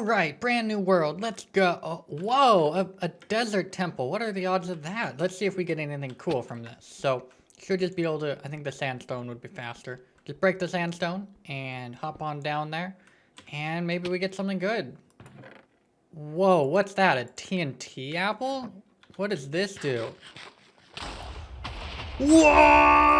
Alright, brand new world, let's go. Oh, whoa, a desert temple. What are the odds of that? Let's see if we get anything cool from this. So, should just be able to, I think the sandstone would be faster. Just break the sandstone and hop on down there. And maybe we get something good. Whoa, what's that? A TNT apple? What does this do? Whoa!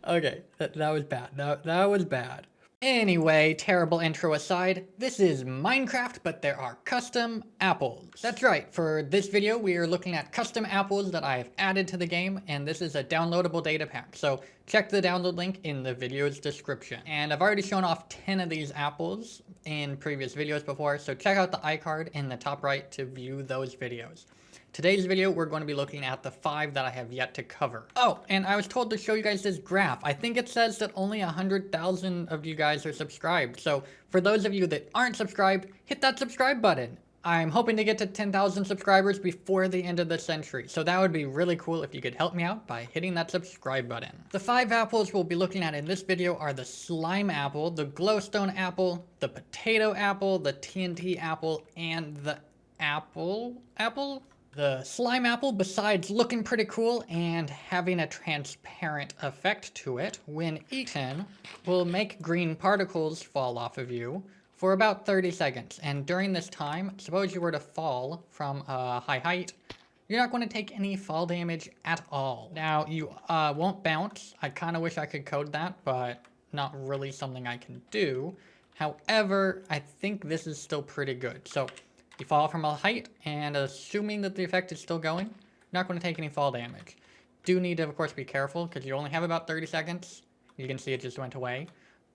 Okay, that was bad. That was bad. Anyway, terrible intro aside, this is Minecraft, but there are custom apples. That's right, for this video we are looking at custom apples that I have added to the game, and this is a downloadable data pack, so check the download link in the video's description. And I've already shown off 10 of these apples in previous videos before, so check out the iCard in the top right to view those videos. Today's video, we're going to be looking at the 5 that I have yet to cover. Oh, and I was told to show you guys this graph. I think it says that only 100,000 of you guys are subscribed. So for those of you that aren't subscribed, hit that subscribe button. I'm hoping to get to 10,000 subscribers before the end of the century. So that would be really cool if you could help me out by hitting that subscribe button. The 5 apples we'll be looking at in this video are the slime apple, the glowstone apple, the potato apple, the TNT apple, and the apple? The slime apple, besides looking pretty cool and having a transparent effect to it, when eaten, will make green particles fall off of you for about 30 seconds. And during this time, suppose you were to fall from a high height, you're not going to take any fall damage at all. Now, you won't bounce. I kind of wish I could code that, but not really something I can do. However, I think this is still pretty good. So, you fall from a height, and assuming that the effect is still going, you're not going to take any fall damage. Do need to, of course, be careful, because you only have about 30 seconds. You can see it just went away.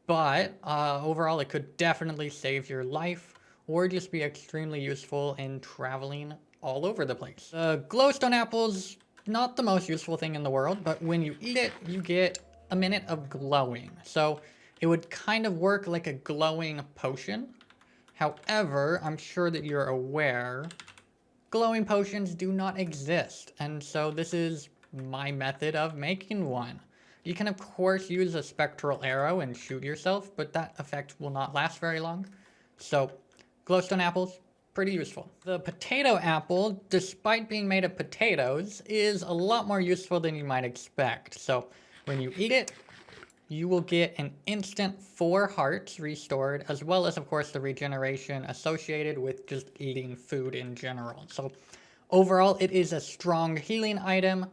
But, overall, it could definitely save your life, or just be extremely useful in traveling all over the place. The glowstone apple's not the most useful thing in the world, but when you eat it, you get a minute of glowing. So, it would kind of work like a glowing potion. However, I'm sure that you're aware, glowing potions do not exist, and so this is my method of making one. You can of course use a spectral arrow and shoot yourself, but that effect will not last very long. So, glowstone apples, pretty useful. The potato apple, despite being made of potatoes, is a lot more useful than you might expect. So, when you eat it, you will get an instant 4 hearts restored, as well as, of course, the regeneration associated with just eating food in general. So, overall, it is a strong healing item.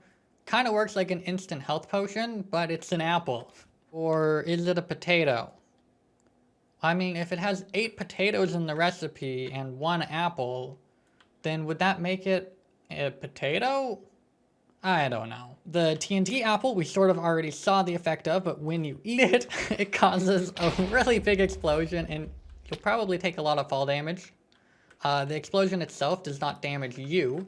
Kind of works like an instant health potion, but it's an apple. Or is it a potato? I mean, if it has 8 potatoes in the recipe and 1 apple, then would that make it a potato? I don't know. The TNT apple we sort of already saw the effect of, but when you eat it, it causes a really big explosion and you'll probably take a lot of fall damage. The explosion itself does not damage you,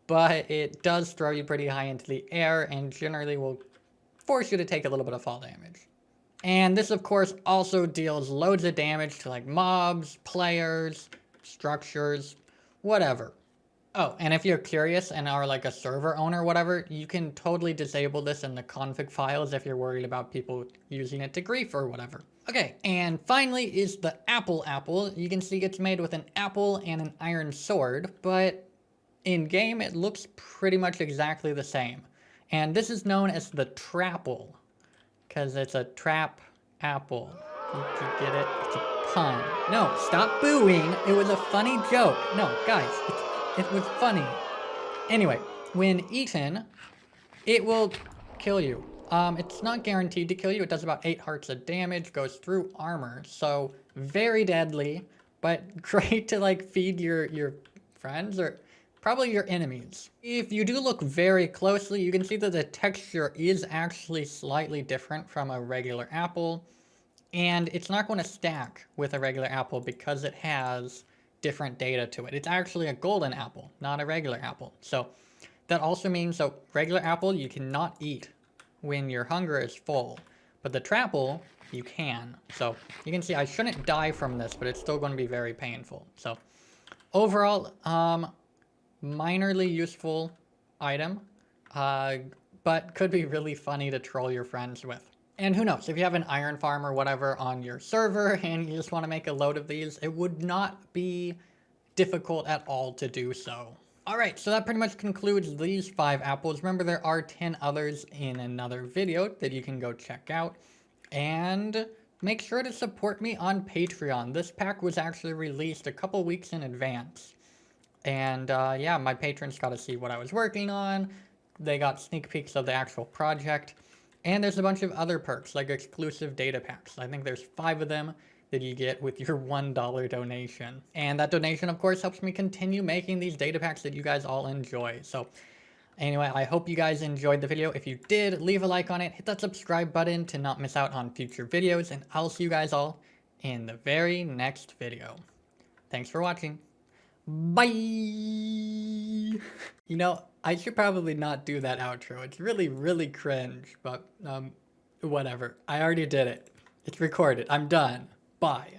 but it does throw you pretty high into the air and generally will force you to take a little bit of fall damage. And this of course also deals loads of damage to like mobs, players, structures, whatever. Oh, and if you're curious and are like a server owner or whatever, you can totally disable this in the config files if you're worried about people using it to grief or whatever. Okay, and finally is the apple. You can see it's made with an apple and an iron sword, but in game it looks pretty much exactly the same. And this is known as the trapple, because it's a trap apple. You get it? It's a pun. No, stop booing. It was a funny joke. No, guys, it was funny. Anyway, when eaten, it will kill you. It's not guaranteed to kill you. It does about 8 hearts of damage, goes through armor, so very deadly, but great to like feed your friends or probably your enemies. If you do look very closely, you can see that the texture is actually slightly different from a regular apple, and it's not going to stack with a regular apple because it has different data to it. It's actually a golden apple, not a regular apple. So that also means, so regular apple you cannot eat when your hunger is full, but the trapple you can. So you can see I shouldn't die from this, but it's still going to be very painful. So overall, minorly useful item, but could be really funny to troll your friends with. And who knows, if you have an iron farm or whatever on your server and you just want to make a load of these, it would not be difficult at all to do so. Alright, so that pretty much concludes these 5 apples. Remember, there are 10 others in another video that you can go check out. And make sure to support me on Patreon. This pack was actually released a couple weeks in advance. And yeah, my patrons got to see what I was working on. They got sneak peeks of the actual project. And there's a bunch of other perks, like exclusive data packs. I think there's 5 of them that you get with your $1 donation. And that donation, of course, helps me continue making these data packs that you guys all enjoy. So anyway, I hope you guys enjoyed the video. If you did, leave a like on it, hit that subscribe button to not miss out on future videos, and I'll see you guys all in the very next video. Thanks for watching. Bye! You know, I should probably not do that outro. It's really, really cringe, but whatever. I already did it. It's recorded. I'm done. Bye.